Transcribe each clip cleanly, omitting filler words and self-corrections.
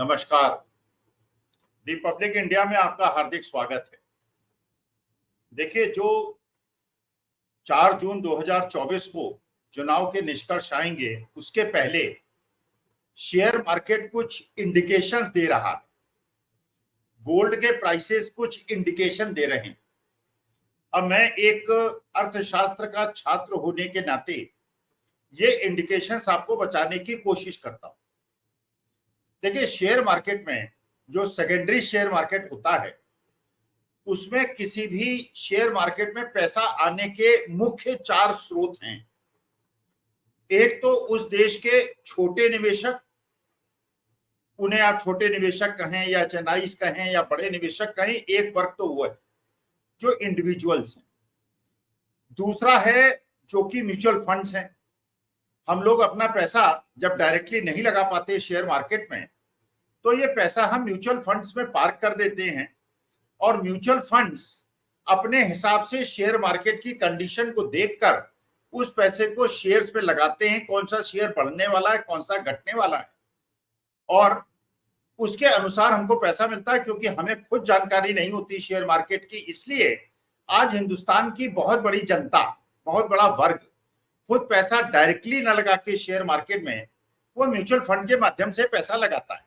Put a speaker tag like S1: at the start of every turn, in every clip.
S1: नमस्कार। Republic India में आपका हार्दिक स्वागत है। देखिए, जो 4 जून 2024 को चुनाव के निष्कर्ष आएंगे, उसके पहले शेयर मार्केट कुछ इंडिकेशंस दे रहा है। गोल्ड के प्राइसेस कुछ इंडिकेशन दे रहे हैं। अब मैं एक अर्थशास्त्र का छात्र होने के नाते ये इंडिकेशंस आपको बताने की कोशिश करता हूं। देखिए, शेयर मार्केट में जो सेकेंडरी शेयर मार्केट होता है, उसमें किसी भी शेयर मार्केट में पैसा आने के मुख्य 4 स्रोत हैं। एक तो उस देश के छोटे निवेशक, उन्हें आप छोटे निवेशक कहें या चेन्नईस कहें या बड़े निवेशक कहें, एक वर्ग तो वो है जो इंडिविजुअल्स हैं। दूसरा है जो कि म्यूचुअल फंड्स हैं। हम लोग अपना पैसा जब डायरेक्टली नहीं लगा पाते शेयर मार्केट में, तो ये पैसा हम म्यूचुअल फंड्स में पार्क कर देते हैं और म्यूचुअल फंड्स अपने हिसाब से शेयर मार्केट की कंडीशन को देखकर उस पैसे को शेयर्स में लगाते हैं, कौन सा शेयर बढ़ने वाला है, कौन सा घटने वाला है, और उसके अनुसार हमको पैसा मिलता है। क्योंकि हमें खुद जानकारी नहीं होती शेयर मार्केट की, इसलिए आज हिंदुस्तान की बहुत बड़ी जनता, बहुत बड़ा वर्ग खुद पैसा डायरेक्टली न लगा के शेयर मार्केट में, वो म्यूचुअल फंड के माध्यम से पैसा लगाता है।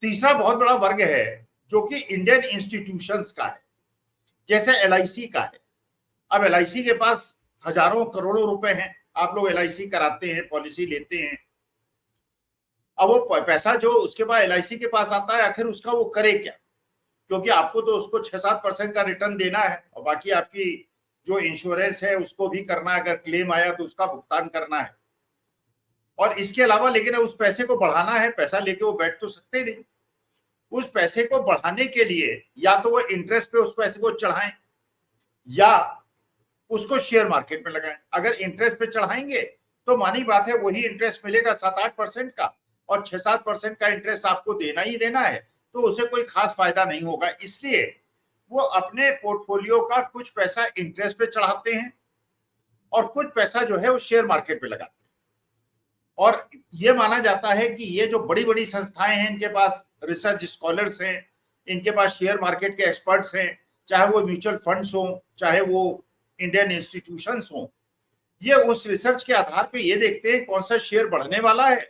S1: तीसरा बहुत बड़ा वर्ग है जो कि इंडियन इंस्टीट्यूशंस का है, जैसे एलआईसी का है। अब एलआईसी के पास हजारों करोड़ों रुपए हैं। आप लोग एलआईसी कराते हैं, पॉलिसी लेते हैं। अब वो पैसा जो उसके बाद एलआईसी के पास आता है, आखिर उसका वो करे क्या? क्योंकि आपको तो उसको 6-7% का रिटर्न देना है और बाकी आपकी जो इंश्योरेंस है उसको भी करना है। अगर क्लेम आया तो उसका भुगतान करना है। और इसके अलावा लेकिन उस पैसे को बढ़ाना है, पैसा लेके वो बैठ तो सकते नहीं। उस पैसे को बढ़ाने के लिए या तो वो इंटरेस्ट पे उस पैसे को चढ़ाएं या उसको शेयर मार्केट में लगाएं। अगर इंटरेस्ट पे चढ़ाएंगे तो मानी बात है वही इंटरेस्ट मिलेगा 7-8% का, और 6-7% का इंटरेस्ट आपको देना ही देना है, तो उसे कोई खास फायदा नहीं होगा। इसलिए वो अपने पोर्टफोलियो का कुछ पैसा इंटरेस्ट पे चढ़ाते हैं और कुछ पैसा जो है वो शेयर मार्केट पे लगाते हैं। और ये माना जाता है कि ये जो बड़ी बड़ी संस्थाएं हैं, इनके पास रिसर्च स्कॉलर्स हैं, इनके पास शेयर मार्केट के एक्सपर्ट्स हैं, चाहे वो म्यूचुअल फंड्स हों, चाहे वो इंडियन इंस्टीट्यूशंस हों, ये उस रिसर्च के आधार पे ये देखते हैं कौन सा शेयर बढ़ने वाला है,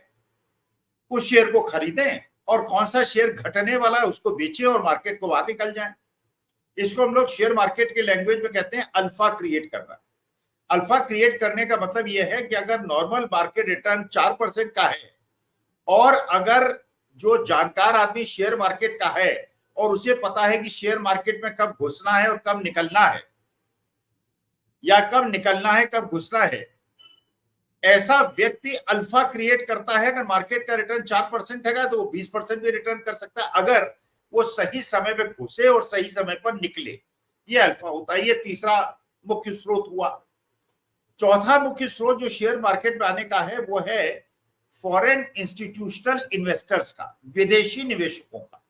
S1: उस शेयर को खरीदें, और कौन सा शेयर घटने वाला है उसको बेचें और मार्केट को बाहर निकल जाएं। इसको हम लोग शेयर मार्केट के लैंग्वेज में कहते हैं अल्फा क्रिएट करना। अल्फा क्रिएट करने का मतलब यह है कि अगर नॉर्मल मार्केट रिटर्न 4% का है और अगर जो जानकार आदमी शेयर मार्केट का है और उसे पता है कि शेयर मार्केट में कब घुसना है और कब निकलना है, या कब निकलना है कब घुसना है, ऐसा व्यक्ति अल्फा क्रिएट करता है। अगर मार्केट का रिटर्न 4% है तो वो 20% भी रिटर्न कर सकता है, अगर वो सही समय पे घुसे और सही समय पर निकले। ये अल्फा होता है। ये तीसरा मुख्य स्रोत हुआ। चौथा मुख्य स्रोत जो शेयर मार्केट में आने का है वो है फॉरेन इंस्टीट्यूशनल इन्वेस्टर्स का, विदेशी निवेशकों का।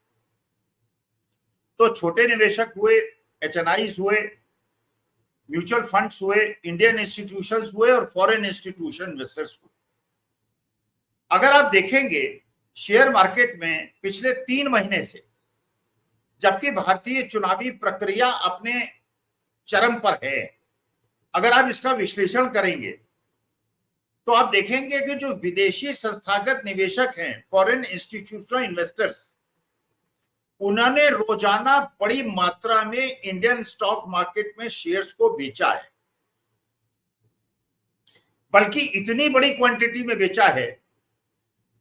S1: तो छोटे निवेशक हुए, एचएनआईस हुए, म्यूचुअल फंड्स हुए, इंडियन इंस्टीट्यूशंस हुए और फॉरेन इंस्टीट्यूशन इन्वेस्टर्स हुए। अगर आप देखेंगे शेयर मार्केट में पिछले 3 महीने से, जबकि भारतीय चुनावी प्रक्रिया अपने चरम पर है, अगर आप इसका विश्लेषण करेंगे तो आप देखेंगे कि जो विदेशी संस्थागत निवेशक हैं, फॉरेन इंस्टीट्यूशनल इन्वेस्टर्स, उन्होंने रोजाना बड़ी मात्रा में इंडियन स्टॉक मार्केट में शेयर्स को बेचा है। बल्कि इतनी बड़ी क्वांटिटी में बेचा है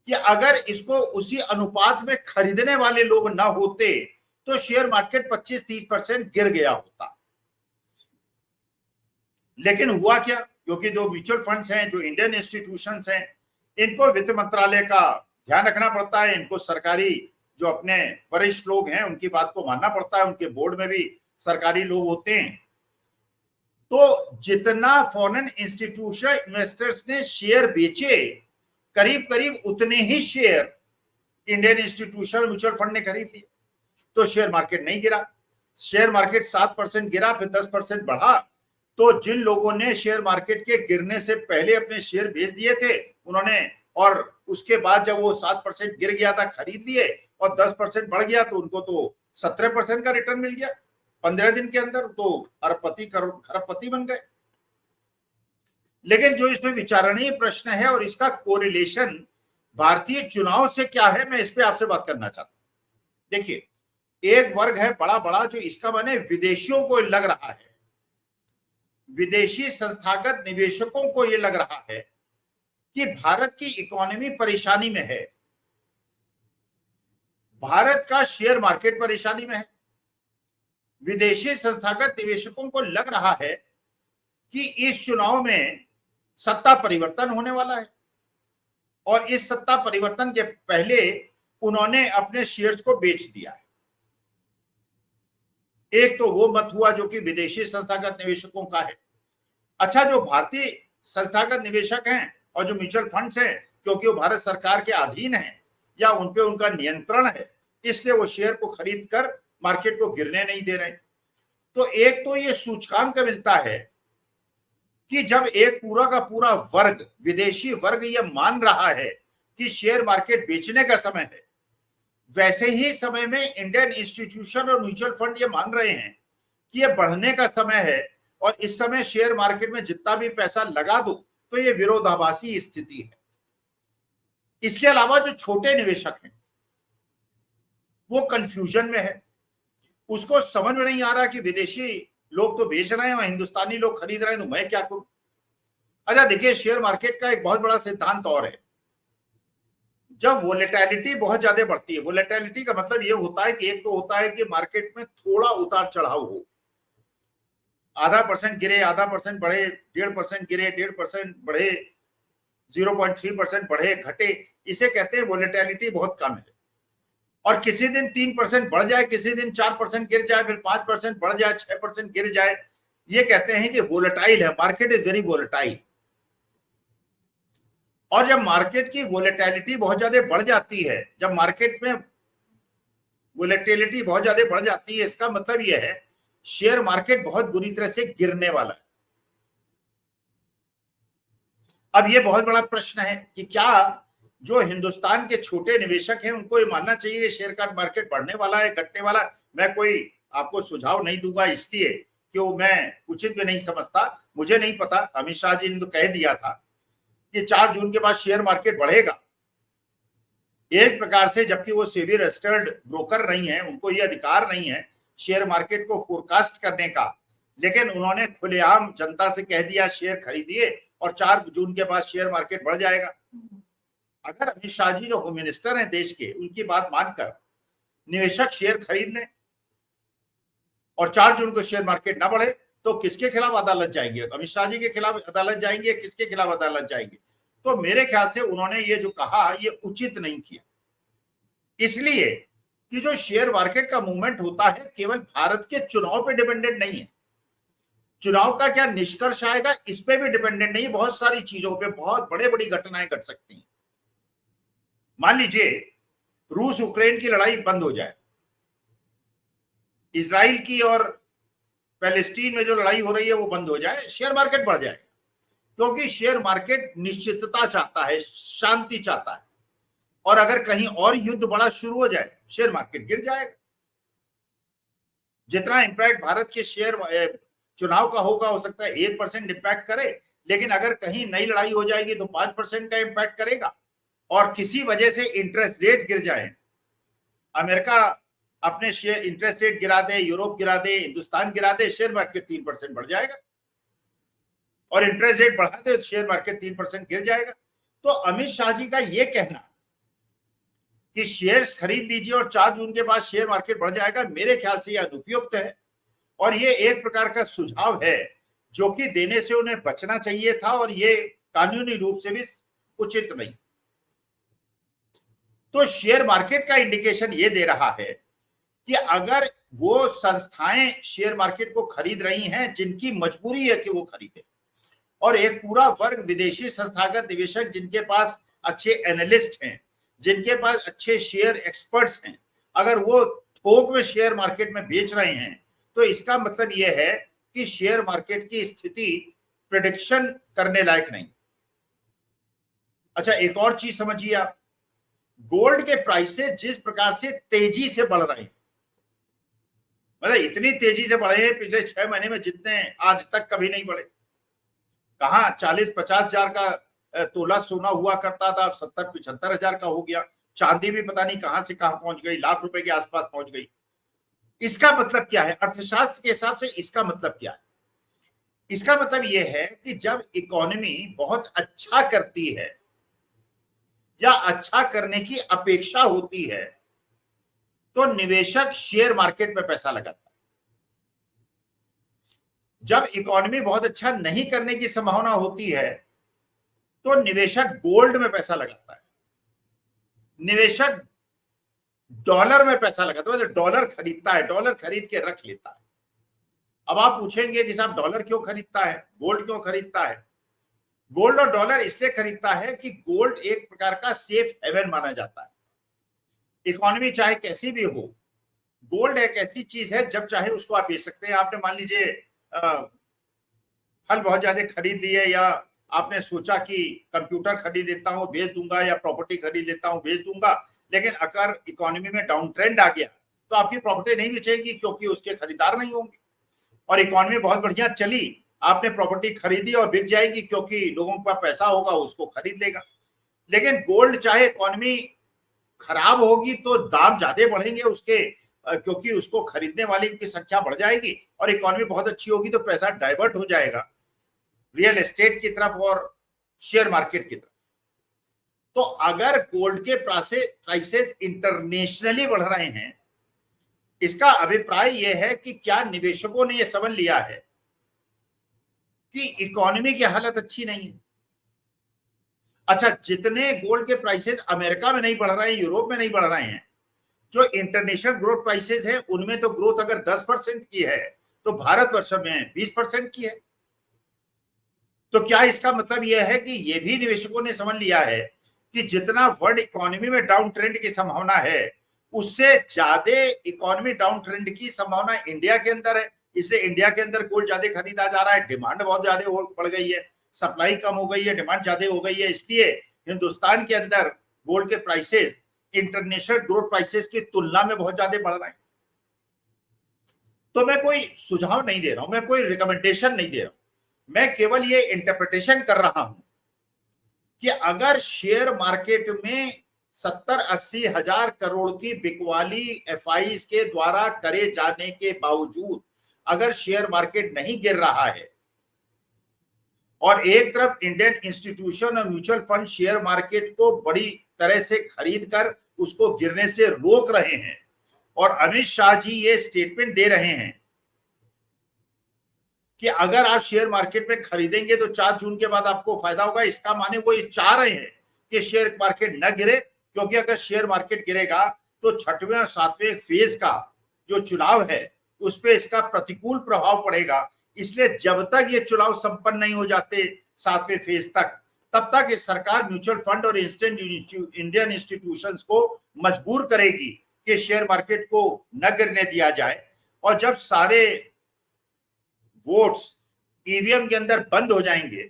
S1: कि अगर इसको उसी अनुपात में खरीदने वाले लोग ना होते तो शेयर मार्केट 25-30% गिर गया होता। लेकिन हुआ क्या? क्योंकि जो म्यूचुअल फंड्स हैं, जो इंडियन इंस्टीट्यूशंस हैं, इनको वित्त मंत्रालय का ध्यान रखना पड़ता है। इनको सरकारी जो अपने वरिष्ठ लोग हैं उनकी बात को मानना पड़ता है। उनके बोर्ड में भी सरकारी लोग होते हैं। तो जितना फॉरेन इंस्टीट्यूशनल इन्वेस्टर्स ने शेयर बेचे, करीब करीब उतने ही share Indian institutional mutual fund ने खरीद लिए। तो शेयर मार्केट नहीं गिरा। शेयर मार्केट 7% गिरा, फिर 10% बढ़ा। तो जिन लोगों ने शेयर मार्केट के गिरने से पहले अपने शेयर बेच दिए थे, उन्होंने और उसके बाद जब वो 7% गिर गया था खरीद लिए और 10% बढ़ गया तो उनको तो 17% का रिटर्न मिल गया 15 दिन के अंदर, तो अरबपति खरबपति बन गए। लेकिन जो इसमें विचारणीय प्रश्न है और इसका कोरिलेशन भारतीय चुनाव से क्या है, मैं इस पे आपसे बात करना चाहता हूं। देखिए, एक वर्ग है बड़ा बड़ा जो इसका माने विदेशियों को लग रहा है, विदेशी संस्थागत निवेशकों को यह लग रहा है कि भारत की इकोनॉमी परेशानी में है, भारत का शेयर मार्केट परेशानी में है। विदेशी संस्थागत निवेशकों को लग रहा है कि इस चुनाव में सत्ता परिवर्तन होने वाला है और इस सत्ता परिवर्तन के पहले उन्होंने अपने शेयर्स को बेच दिया है। एक तो वो मत हुआ जो कि विदेशी संस्थागत निवेशकों का है। अच्छा, जो भारतीय संस्थागत निवेशक हैं और जो म्यूचुअल फंड्स हैं, क्योंकि वो भारत सरकार के अधीन है या उन पे उनका नियंत्रण है, इसलिए वो शेयर को खरीद कर मार्केट को गिरने नहीं दे रहे। तो एक तो ये सूचकांक मिलता है कि जब एक पूरा का पूरा वर्ग, विदेशी वर्ग, ये मान रहा है कि शेयर मार्केट बेचने का समय है, वैसे ही समय में इंडियन इंस्टीट्यूशन और म्यूचुअल फंड ये मान रहे हैं कि ये बढ़ने का समय है और इस समय शेयर मार्केट में जितना भी पैसा लगा दो तो ये विरोधाभासी स्थिति है। इसके अलावा जो छोटे निवेशक हैं वो कंफ्यूजन में है, उसको समझ में नहीं आ रहा कि विदेशी लोग तो बेच रहे हैं और हिंदुस्तानी लोग खरीद रहे हैं, तो मैं क्या करूं। अच्छा देखिए, शेयर मार्केट का एक बहुत बड़ा सिद्धांत और है, जब वोलेटिलिटी बहुत ज्यादा बढ़ती है, वोलेटिलिटी का मतलब ये होता है कि एक तो होता है कि मार्केट में थोड़ा उतार चढ़ाव हो, आधा परसेंट गिरे, आधा परसेंट बढ़े, 1.5% गिरे, 1.5% बढ़े, 0.3% बढ़े घटे, इसे कहते हैं वोलेटिलिटी बहुत कम है। और किसी दिन 3% बढ़ जाए, किसी दिन 4% गिर जाए, फिर 5% बढ़ जाए, 6% गिर जाए, ये कहते हैं कि वोलेटाइल है, मार्केट इज वेरी वोलेटाइल। और जब मार्केट की वोलेटिलिटी बहुत ज्यादा बढ़ जाती है, जब मार्केट में वोलेटिलिटी बहुत ज्यादा बढ़ जाती है, इसका मतलब यह है शेयर मार्केट बहुत बुरी तरह से गिरने वाला है। अब यह बहुत बड़ा प्रश्न है कि क्या जो हिंदुस्तान के छोटे निवेशक हैं उनको ये मानना चाहिए शेयर का मार्केट बढ़ने वाला है, घटने वाला है। मैं कोई आपको सुझाव नहीं दूंगा, इसलिए कि वो मैं उचित भी नहीं समझता, मुझे नहीं पता। अमित शाह जी ने तो कह दिया था कि 4 जून के बाद शेयर मार्केट बढ़ेगा, एक प्रकार से, जबकि वो सेबी रजिस्टर्ड ब्रोकर नहीं है, उनको ये अधिकार नहीं है शेयर मार्केट को फोरकास्ट करने का, लेकिन उन्होंने खुलेआम जनता से कह दिया शेयर खरीदिए और 4 जून के बाद शेयर मार्केट बढ़ जाएगा। अगर अमित शाह जी जो होम मिनिस्टर हैं देश के, उनकी बात मानकर निवेशक शेयर खरीद लें और 4 जून को शेयर मार्केट ना बढ़े, तो किसके खिलाफ अदालत जाएंगे? अमित शाह जी के खिलाफ अदालत जाएंगे, किसके खिलाफ अदालत जाएंगे? तो मेरे ख्याल से उन्होंने ये जो कहा ये उचित नहीं किया, इसलिए कि जो शेयर मार्केट का मूवमेंट होता है केवल भारत के चुनाव पे डिपेंडेंट नहीं है। चुनाव का क्या निष्कर्ष आएगा इस पे भी डिपेंडेंट नहीं है, बहुत सारी चीजों पे बहुत बड़े बड़ी घटनाएं घट सकती हैं। मान लीजिए रूस यूक्रेन की लड़ाई बंद हो जाए, इजराइल की और पैलेस्टीन में जो लड़ाई हो रही है वो बंद हो जाए, शेयर मार्केट बढ़ जाएगा, क्योंकि शेयर मार्केट निश्चितता चाहता है, शांति चाहता है। और अगर कहीं और युद्ध बड़ा शुरू हो जाए, शेयर मार्केट गिर जाएगा। जितना इंपैक्ट भारत के शेयर चुनाव का होगा, हो सकता है 1% इंपैक्ट करे, लेकिन अगर कहीं नई लड़ाई हो जाएगी तो 5% का इंपैक्ट करेगा। और किसी वजह से इंटरेस्ट रेट गिर जाए, अमेरिका अपने शेयर इंटरेस्ट रेट गिरा दे, यूरोप गिरा दे, हिंदुस्तान गिरा दे, शेयर मार्केट 3% बढ़ जाएगा। और इंटरेस्ट रेट बढ़ा दे तो शेयर मार्केट 3% गिर जाएगा। तो अमित शाह जी का यह कहना कि शेयर्स खरीद लीजिए और 4 जून के बाद शेयर मार्केट बढ़ जाएगा, मेरे ख्याल से यह अनुपयुक्त है और ये एक प्रकार का सुझाव है जो कि देने से उन्हें बचना चाहिए था, और ये कानूनी रूप से भी उचित नहीं। तो शेयर मार्केट का इंडिकेशन ये दे रहा है कि अगर वो संस्थाएं शेयर मार्केट को खरीद रही हैं जिनकी मजबूरी है कि वो खरीदे, और एक पूरा वर्ग विदेशी संस्थागत निवेशक जिनके पास अच्छे एनालिस्ट हैं, जिनके पास अच्छे शेयर एक्सपर्ट्स हैं, अगर वो थोक में शेयर मार्केट में बेच रहे हैं, तो इसका मतलब यह है कि शेयर मार्केट की स्थिति प्रेडिक्शन करने लायक नहीं। अच्छा, एक और चीज समझिए आप, गोल्ड के प्राइसेस जिस प्रकार से तेजी से बढ़ रहे हैं, मतलब इतनी तेजी से बढ़े हैं, पिछले 6 महीने में जितने आज तक कभी नहीं बढ़े। कहाँ 40-50 हजार का तोला सोना हुआ करता था, 70-75 हजार का हो गया। चांदी भी पता नहीं कहां से कहां पहुंच गई, लाख रुपए के आसपास पहुंच गई। इसका मतलब क्या है अर्थशास्त्र के हिसाब से? इसका मतलब क्या है? इसका मतलब यह है कि जब इकोनॉमी बहुत अच्छा करती है या अच्छा करने की अपेक्षा होती है, तो निवेशक शेयर मार्केट में पैसा लगाता है। जब इकोनॉमी बहुत अच्छा नहीं करने की संभावना होती है, तो निवेशक गोल्ड में पैसा लगाता है, निवेशक डॉलर में पैसा लगाता है, मतलब डॉलर खरीदता है, डॉलर खरीद के रख लेता है। अब आप पूछेंगे कि साहब डॉलर क्यों खरीदता है, गोल्ड क्यों खरीदता है? गोल्ड और डॉलर इसलिए खरीदता है कि गोल्ड एक प्रकार का सेफ हेवन माना जाता है। इकोनॉमी चाहे कैसी भी हो, गोल्ड एक ऐसी चीज है जब चाहे उसको आप बेच सकते हैं। आपने मान लीजिए फल बहुत ज्यादा खरीद लिए, या आपने सोचा कि कंप्यूटर खरीद लेता हूं बेच दूंगा, या प्रॉपर्टी खरीद लेता हूं बेच दूंगा, लेकिन अगर इकोनॉमी में डाउन ट्रेंड आ गया तो आपकी प्रॉपर्टी नहीं बेचेगी, क्योंकि उसके खरीदार नहीं होंगे। और इकोनॉमी बहुत बढ़िया चली, आपने प्रॉपर्टी खरीदी और बिक जाएगी, क्योंकि लोगों के पास पैसा होगा, उसको खरीद लेगा। लेकिन गोल्ड चाहे इकोनॉमी खराब होगी तो दाम ज्यादा बढ़ेंगे उसके, क्योंकि उसको खरीदने वाले की संख्या बढ़ जाएगी, और इकोनॉमी बहुत अच्छी होगी तो पैसा डाइवर्ट हो जाएगा रियल एस्टेट की तरफ और शेयर मार्केट की तरफ। तो अगर गोल्ड के प्राइसेस इंटरनेशनली बढ़ रहे हैं, इसका अभिप्राय यह है कि क्या निवेशकों ने यह समझ लिया है कि इकोनॉमी की हालत अच्छी नहीं है। अच्छा, जितने गोल्ड के प्राइसेस अमेरिका में नहीं बढ़ रहे हैं, यूरोप में नहीं बढ़ रहे हैं, जो इंटरनेशनल ग्रोथ प्राइसेस है उनमें तो ग्रोथ अगर 10% की है, तो भारतवर्ष में 20% की है। तो क्या इसका मतलब यह है कि यह भी निवेशकों ने समझ लिया है कि जितना वर्ल्ड इकोनॉमी में डाउन ट्रेंड की संभावना है, उससे ज्यादा इकोनॉमी डाउन ट्रेंड की संभावना इंडिया के अंदर है, इसलिए इंडिया के अंदर गोल्ड ज्यादा खरीदा जा रहा है। डिमांड बहुत ज्यादा बढ़ गई है, सप्लाई कम हो गई है, डिमांड ज्यादा हो गई है, इसलिए हिंदुस्तान के अंदर गोल्ड के प्राइसेस इंटरनेशनल ग्रोथ प्राइसेस की तुलना में बहुत ज्यादा बढ़ रहे हैं। तो मैं कोई सुझाव नहीं दे रहा हूं, मैं कोई रिकमेंडेशन नहीं दे रहा हूं, मैं केवल ये इंटरप्रिटेशन कर रहा हूं कि अगर शेयर मार्केट में 70-80 हजार करोड़ की बिकवाली एफआईज के द्वारा करे जाने के बावजूद अगर शेयर मार्केट नहीं गिर रहा है, और एक तरफ इंडियन इंस्टीट्यूशन और म्यूचुअल फंड शेयर मार्केट को बड़ी तरह से खरीद कर उसको गिरने से रोक रहे हैं, और अमित शाह जी ये स्टेटमेंट दे रहे हैं कि अगर आप शेयर मार्केट में खरीदेंगे तो 4 जून के बाद आपको फायदा होगा, इसका माने वो ये चाह रहे हैं कि शेयर मार्केट न गिरे, क्योंकि अगर शेयर मार्केट गिरेगा तो 6वें और 7वें फेज का जो चुनाव है उस पर इसका प्रतिकूल प्रभाव पड़ेगा। इसलिए जब तक ये चुनाव संपन्न नहीं हो जाते 7वें फेज तक, तब तक इस सरकार म्यूचुअल फंड और इंडियन इंस्टीट्यूशंस को मजबूर करेगी कि शेयर मार्केट को न गिरने दिया जाए। और जब सारे वोट्स ईवीएम के अंदर बंद हो जाएंगे,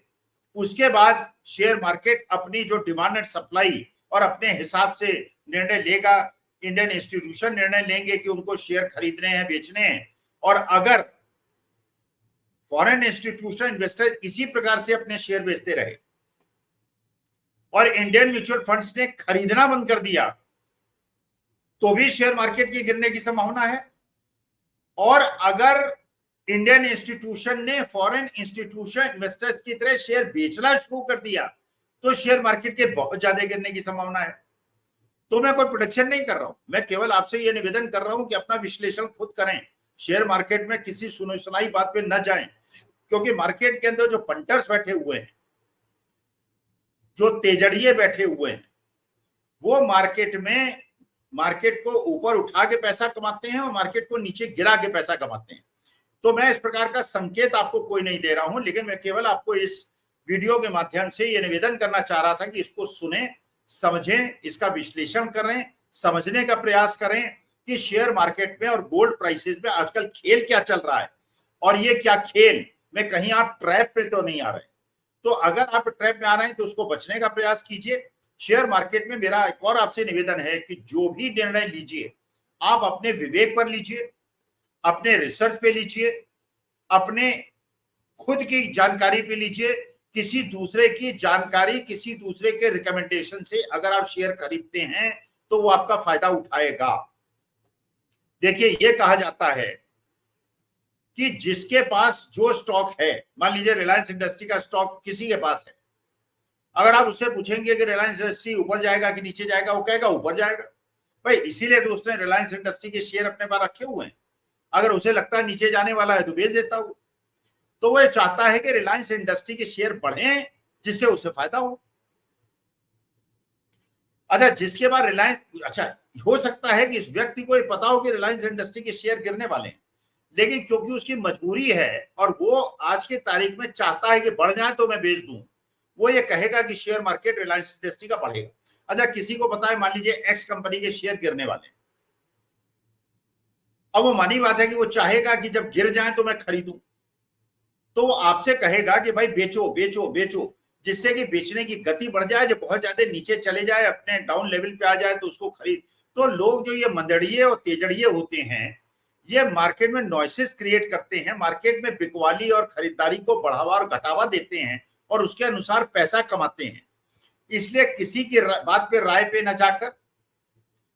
S1: उसके बाद शेयर मार्केट अपनी जो डिमांड एंड सप्लाई और अपने हिसाब से निर्णय लेगा। इंडियन इंस्टीट्यूशन निर्णय लेंगे कि उनको शेयर खरीदने हैं, बेचने हैं, और अगर फॉरेन इंस्टीट्यूशन इन्वेस्टर इसी प्रकार से अपने शेयर बेचते रहे और इंडियन म्यूचुअल फंड्स ने खरीदना बंद कर दिया, तो भी शेयर मार्केट की गिरने की संभावना है। और अगर इंडियन इंस्टीट्यूशन ने फॉरेन इंस्टीट्यूशन इन्वेस्टर्स की तरह शेयर बेचना शुरू कर दिया, तो शेयर मार्केट के बहुत ज्यादा गिरने की संभावना है। तो मैं कोई प्रोडिक्शन नहीं कर रहा हूं, मैं केवल आपसे यह निवेदन कर रहा हूं कि अपना विश्लेषण खुद करें, शेयर मार्केट में किसी सुनी सुनाई बात पे न जाएं, क्योंकि मार्केट के अंदर जो पंटर्स बैठे हुए हैं, जो तेजड़िए बैठे हुए हैं, वो मार्केट को ऊपर उठा के पैसा कमाते हैं और मार्केट को नीचे गिरा के पैसा कमाते हैं। तो मैं इस प्रकार का संकेत आपको कोई नहीं दे रहा हूं, लेकिन मैं केवल आपको इस वीडियो के माध्यम से यह निवेदन करना चाह रहा था कि इसको सुने, समझें, इसका विश्लेषण करें, समझने का प्रयास करें कि शेयर मार्केट में और गोल्ड प्राइसेस में आजकल खेल क्या चल रहा है, और ये क्या खेल में कहीं आप ट्रैप पे तो नहीं आ रहे। तो अगर आप ट्रैप में आ रहे हैं तो उसको बचने का प्रयास कीजिए। शेयर मार्केट में मेरा एक और आपसे निवेदन है कि जो भी निर्णय लीजिए आप अपने विवेक पर लीजिए, अपने रिसर्च पे लीजिए, अपने खुद की जानकारी पे लीजिए। किसी दूसरे की जानकारी, किसी दूसरे के रिकमेंडेशन से अगर आप शेयर खरीदते हैं तो वो आपका फायदा उठाएगा। देखिए, ये कहा जाता है कि जिसके पास जो स्टॉक है, मान लीजिए रिलायंस इंडस्ट्री का स्टॉक किसी के पास है, अगर आप उससे पूछेंगे कि रिलायंस इंडस्ट्री ऊपर जाएगा कि नीचे जाएगा, वो कहेगा ऊपर जाएगा। भाई इसीलिए तो उसने रिलायंस इंडस्ट्री के शेयर अपने पास रखे हुए हैं। अगर उसे लगता है नीचे जाने वाला है तो बेच देता हूं। तो वो चाहता है कि रिलायंस इंडस्ट्री के शेयर बढ़े जिससे उसे फायदा हो। अच्छा, जिसके बाद रिलायंस, अच्छा हो सकता है कि इस व्यक्ति को ये पता हो कि रिलायंस इंडस्ट्री के शेयर गिरने वाले हैं, लेकिन क्योंकि उसकी मजबूरी है और वो आज की तारीख में चाहता है कि बढ़ जाए तो मैं बेच दूं, वो ये कहेगा कि शेयर मार्केट रिलायंस इंडस्ट्री का बढ़ेगा। अच्छा, किसी को पता है मान लीजिए एक्स कंपनी के शेयर गिरने वाले हैं, अब वो मानी बात है कि वो चाहेगा कि जब गिर जाए तो मैं खरीदूं, तो वो आपसे कहेगा कि भाई बेचो बेचो बेचो, जिससे कि बेचने की गति बढ़ जाए, जब बहुत ज्यादा नीचे चले जाए, अपने डाउन लेवल पे आ जाए तो उसको खरीद। तो लोग जो ये मंदड़िए और तेजड़िए होते हैं, ये मार्केट में नॉइसेस क्रिएट करते हैं, मार्केट में बिकवाली और खरीदारी को बढ़ावा और घटावा देते हैं और उसके अनुसार पैसा कमाते हैं। इसलिए किसी की बात पे, राय पे न जाकर,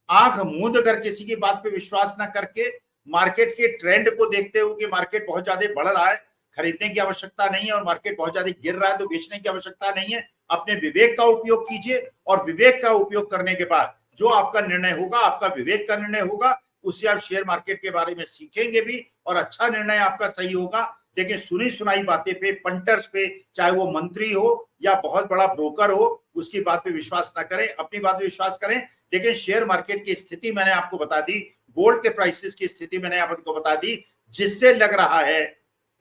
S1: आंख मूंद कर किसी की बात पे विश्वास न करके, मार्केट के ट्रेंड को देखते हुए कि मार्केट बहुत ज्यादा बढ़ रहा है, खरीदने की आवश्यकता नहीं है, और मार्केट बहुत ज्यादा गिर रहा है तो बेचने की आवश्यकता नहीं है। अपने विवेक का उपयोग कीजिए, और विवेक का उपयोग करने के बाद जो आपका निर्णय होगा, आपका विवेक का निर्णय होगा, उससे आप शेयर मार्केट के बारे में सीखेंगे भी और अच्छा निर्णय आपका सही होगा। लेकिन सुनी सुनाई बातें पे, पंटर्स पे, चाहे वो मंत्री हो या बहुत बड़ा ब्रोकर हो, उसकी बात पे विश्वास ना करें, अपनी बात पे विश्वास करें। लेकिन शेयर मार्केट की स्थिति मैंने आपको बता दी, गोल्ड के प्राइसेस की स्थिति मैंने आपको बता दी, जिससे लग रहा है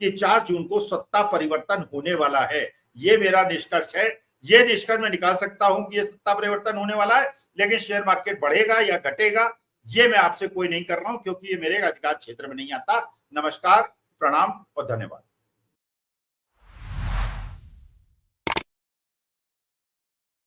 S1: कि 4 जून को सत्ता परिवर्तन होने वाला है। ये मेरा निष्कर्ष है। ये निष्कर्ष मैं निकाल सकता हूं कि ये सत्ता परिवर्तन होने वाला है, लेकिन शेयर मार्केट बढ़ेगा या घटेगा ये मैं आपसे कोई नहीं कर रहा हूं, क्योंकि ये मेरे अधिकार क्षेत्र में नहीं आता। नमस्कार, प्रणाम और धन्यवाद।